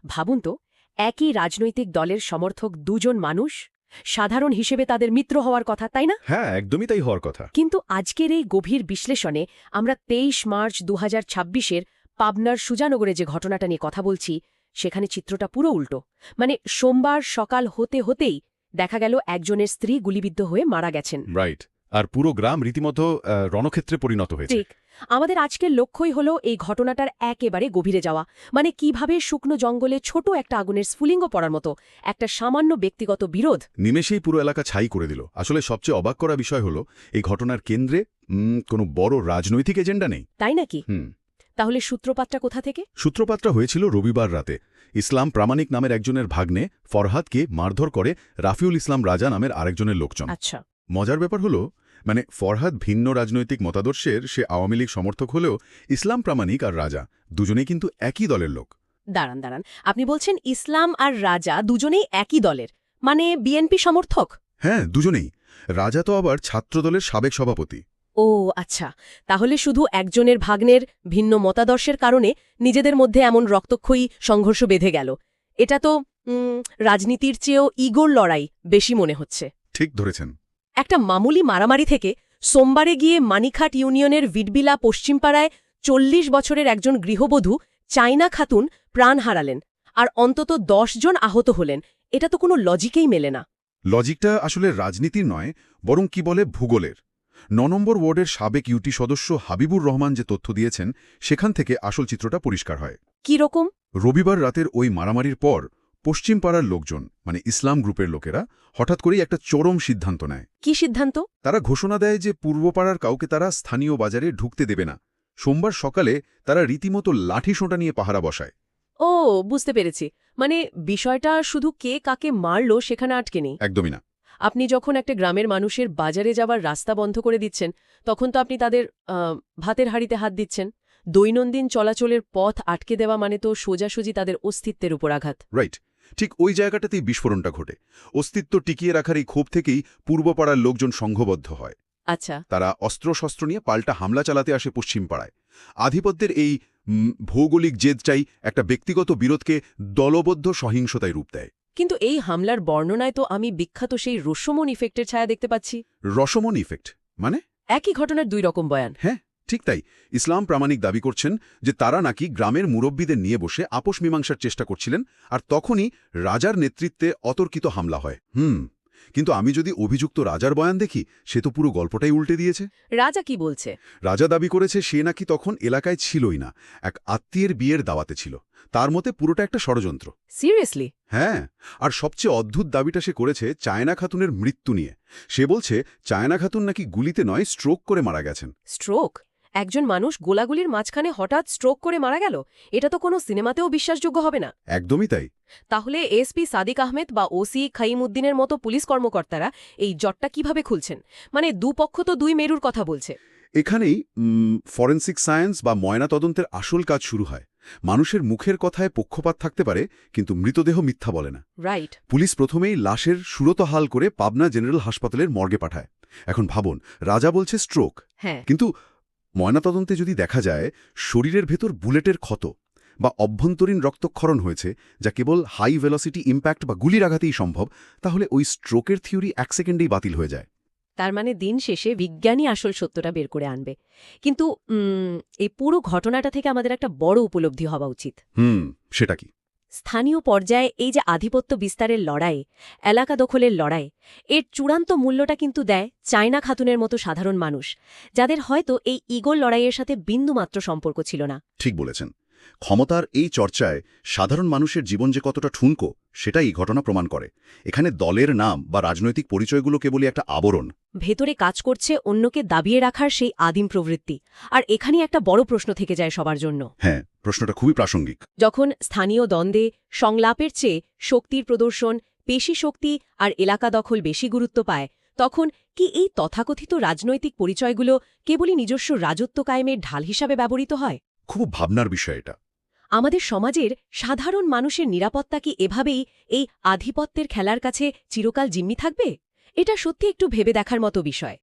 ভাবুন তো, একই রাজনৈতিক দলের সমর্থক দুজন মানুষ, সাধারণ হিসেবে তাদের মিত্র হওয়ার কথা, তাই না? হ্যাঁ, একদমই তাই হওয়ার কথা। কিন্তু আজকের এই গভীর বিশ্লেষণে আমরা ২৩ মার্চ ২০২৬-এর পাবনার সুজানগরে যে ঘটনাটা নিয়ে কথা বলছি, সেখানে চিত্রটা পুরো উল্টো। মানে সোমবার সকাল হতে হতেই দেখা গেল একজনের স্ত্রী গুলিবিদ্ধ হয়ে মারা গেছেন। রাইট। আর পুরো গ্রাম রীতিমতো রণক্ষেত্রে পরিণত হয়েছে। ঠিক। আমাদের আজকের লক্ষ্যই হলো এই ঘটনাটার একেবারে গভীরে যাওয়া। মানে কিভাবে শুকনো জঙ্গলে ছোট একটা আগুনের স্ফুলিঙ্গ পড়ার মতো একটা সামান্য ব্যক্তিগত বিরোধ নিমেষেই পুরো এলাকা ছাই করে দিল। আসলে সবচেয়ে অবাক করা বিষয় হলো এই ঘটনার কেন্দ্রে কোনো বড় রাজনৈতিক এজেন্ডা নেই। তাই নাকি? তাহলে সূত্রপাতটা কোথা থেকে? সূত্রপাতটা হয়েছিল রবিবার রাতে। ইসলাম প্রামাণিক নামের একজনের ভাগ্নে ফরহাদকে মারধর করে রাফিউল ইসলাম রাজা নামের আরেকজনের লোকজন। আচ্ছা। মজার ব্যাপার হলো, মানে ফরহাদ ভিন্ন রাজনৈতিক মতাদর্শের, সে আওয়ামী লীগ সমর্থক হলেও ইসলাম প্রামাণিক আর রাজা দুজনেই কিন্তু একই দলের লোক। দাঁড়ান, আপনি বলছেন ইসলাম আর রাজা দুজনেই একই দলের, মানে বিএনপি সমর্থক? হ্যাঁ, দুজনেই। রাজা তো আবার ছাত্রদলের সাবেক সভাপতি। ও আচ্ছা, তাহলে শুধু একজনের ভাগ্নের ভিন্ন মতাদর্শের কারণে নিজেদের মধ্যে এমন রক্তক্ষয়ী সংঘর্ষ বেঁধে গেল। এটা তো রাজনীতির চেয়েও ইগোর লড়াই বেশি মনে হচ্ছে। ঠিক ধরেছেন। একটা মামুলি মারামারি থেকে সোমবারে গিয়ে মানিকহাট ইউনিয়নের ভিটবিলা পশ্চিমপাড়ায় ৪০ বছরের একজন গৃহবধূ চাইনা খাতুন প্রাণ হারালেন, আর অন্তত ১০ জন আহত হলেন। এটা তো কোনো লজিকেই মেলে না। লজিকটা আসলে রাজনীতির নয়, বরং কি বলে ভূগোলের। ৯ নম্বর ওয়ার্ডের সাবেক ইউটি সদস্য হাবিবুর রহমান যে তথ্য দিয়েছেন, সেখান থেকে আসল চিত্রটা পরিষ্কার হয়। কি রকম? রবিবার রাতের ওই মারামারির পর পশ্চিম পাড়ার লোকজন, মানে ইসলাম গ্রুপের লোকেরা, হঠাৎ করেই একটা চরম সিদ্ধান্ত নেয়। কি সিদ্ধান্ত? তারা ঘোষণা দেয় যে পূর্বপাড়ার কাউকে তারা স্থানীয় বাজারে ঢুকতে দেবে না। সোমবার সকালে তারা রীতিমতো লাঠিসোঁটা নিয়ে পাহারা বসায়। ও, বুঝতে পেরেছি। মানে বিষয়টা শুধু কে কাকে মারল সেখানে আটকে নেই। একদমই না। আপনি যখন একটা গ্রামের মানুষের বাজারে যাবার রাস্তা বন্ধ করে দিচ্ছেন, তখন তো আপনি তাদের ভাতের হাঁড়িতে হাত দিচ্ছেন। দৈনন্দিন চলাচলের পথ আটকে দেওয়া মানে তো সোজাসুজি তাদের অস্তিত্বের উপর আঘাত। রাইট। ঠিক ওই জায়গাটাতেই বিস্ফোরণটা ঘটে। অস্তিত্ব টিকিয়ে রাখার এই ক্ষোভ থেকেই পূর্বপাড়ার লোকজন সংঘবদ্ধ হয়। আচ্ছা। তারা অস্ত্রশস্ত্র নিয়ে পাল্টা হামলা চালাতে আসে পশ্চিম পাড়ায়। আধিপত্যের এই ভৌগোলিক জেদটাই একটা ব্যক্তিগত বিরোধকে দলবদ্ধ সহিংসতায় রূপ দেয়। কিন্তু এই হামলার বর্ণনায় তো আমি বিখ্যাত সেই রশমন ইফেক্টের ছায়া দেখতে পাচ্ছি। রশমন ইফেক্ট মানে? একই ঘটনার দুই রকম বয়ান। হ্যাঁ, ঠিক তাই। ইসলাম প্রামাণিক দাবি করছেন যে তারা নাকি গ্রামের মুরব্বীদের নিয়ে বসে আপোষ মীমাংসার চেষ্টা করছিলেন, আর তখনই রাজার নেতৃত্বে অতর্কিত হামলা হয়। কিন্তু আমি যদি অভিযুক্ত রাজার বয়ান দেখি, সে তো পুরো গল্পটাই উল্টে দিয়েছে। রাজা কি বলছে? রাজা দাবি করেছে সে নাকি তখন এলাকায় ছিলই না, এক আত্মীয়ের বিয়ের দাওয়াতে ছিল। তার মতে পুরোটা একটা ষড়যন্ত্র। সিরিয়াসলি? হ্যাঁ, আর সবচেয়ে অদ্ভুত দাবিটা সে করেছে চায়না খাতুনের মৃত্যু নিয়ে। সে বলছে চায়না খাতুন নাকি গুলিতে নয়, স্ট্রোক করে মারা গেছেন। স্ট্রোক? একজন মানুষ গোলাগুলির মাঝখানে হঠাৎ স্ট্রোক করে মারা গেল? এটা তো কোনো সিনেমাতেও বিশ্বাসযোগ্য হবে না। একদমই তাই। তাহলে এসপি সাদিক আহমেদ বা ওসি খাইমুদ্দিনের মতো পুলিশ কর্মকর্তারা এই জটটা কিভাবে খুলছেন? মানে দুপক্ষ তো দুই মেরুর কথা বলছে। এখানেই ফরেন্সিক সায়েন্স বা ময়নাতদন্তের আসল কাজ শুরু হয়। মানুষের মুখের কথায় পক্ষপাত থাকতে পারে, কিন্তু মৃতদেহ মিথ্যা বলে না। রাইট। পুলিশ প্রথমেই লাশের সুরতহাল করে পাবনা জেনারেল হাসপাতালের মর্গে পাঠায়। এখন ভাবুন, রাজা বলছে স্ট্রোক, হ্যাঁ, কিন্তু ময়নাতদন্তে যদি দেখা যায় শরীরের ভেতর বুলেটের ক্ষত বা অভ্যন্তরীণ রক্তক্ষরণ হয়েছে, যা কেবল হাই ভেলোসিটি ইম্প্যাক্ট বা গুলির আঘাতেই সম্ভব, তাহলে ওই স্ট্রোকের থিওরি ১ সেকেন্ডেই বাতিল হয়ে যায়। তার মানে দিন শেষে বিজ্ঞানী আসল সত্যটা বের করে আনবে। কিন্তু এই পুরো ঘটনাটা থেকে আমাদের একটা বড় উপলব্ধি হওয়া উচিত। সেটা কি? স্থানীয় পর্যায়ে এই যে আধিপত্য বিস্তারের লড়াই, এলাকা দখলের লড়াই, এর চূড়ান্ত মূল্যটা কিন্তু দেয় চায়না খাতুনের মতো সাধারণ মানুষ, যাদের হয়তো এই ইগোর লড়াইয়ের সাথে বিন্দুমাত্র সম্পর্ক ছিল না। ঠিক বলেছেন। ক্ষমতার এই চর্চায় সাধারণ মানুষের জীবন যে কতটা ঠুনকো, সেটাই এই ঘটনা প্রমাণ করে। এখানে দলের নাম বা রাজনৈতিক পরিচয়গুলো কেবলই একটা আবরণ। ভেতরে কাজ করছে অন্যকে দাবিয়ে রাখার সেই আদিম প্রবৃত্তি। আর এখানেই একটা বড় প্রশ্ন থেকে যায় সবার জন্য। হ্যাঁ, প্রশ্নটা খুবই প্রাসঙ্গিক। যখন স্থানীয় দ্বন্দ্বে সংলাপের চেয়ে শক্তির প্রদর্শন, পেশি শক্তি আর এলাকা দখল বেশি গুরুত্ব পায়, তখন কি এই তথাকথিত রাজনৈতিক পরিচয়গুলো কেবলই নিজস্ব রাজত্ব কায়েমের ঢাল হিসাবে ব্যবহৃত হয়? খুব ভাবনার বিষয় এটা। আমাদের সমাজের সাধারণ মানুষের নিরাপত্তা কি এভাবেই এই আধিপত্যের খেলার কাছে চিরকাল জিম্মি থাকবে? এটা সত্যি একটু ভেবে দেখার মতো বিষয়।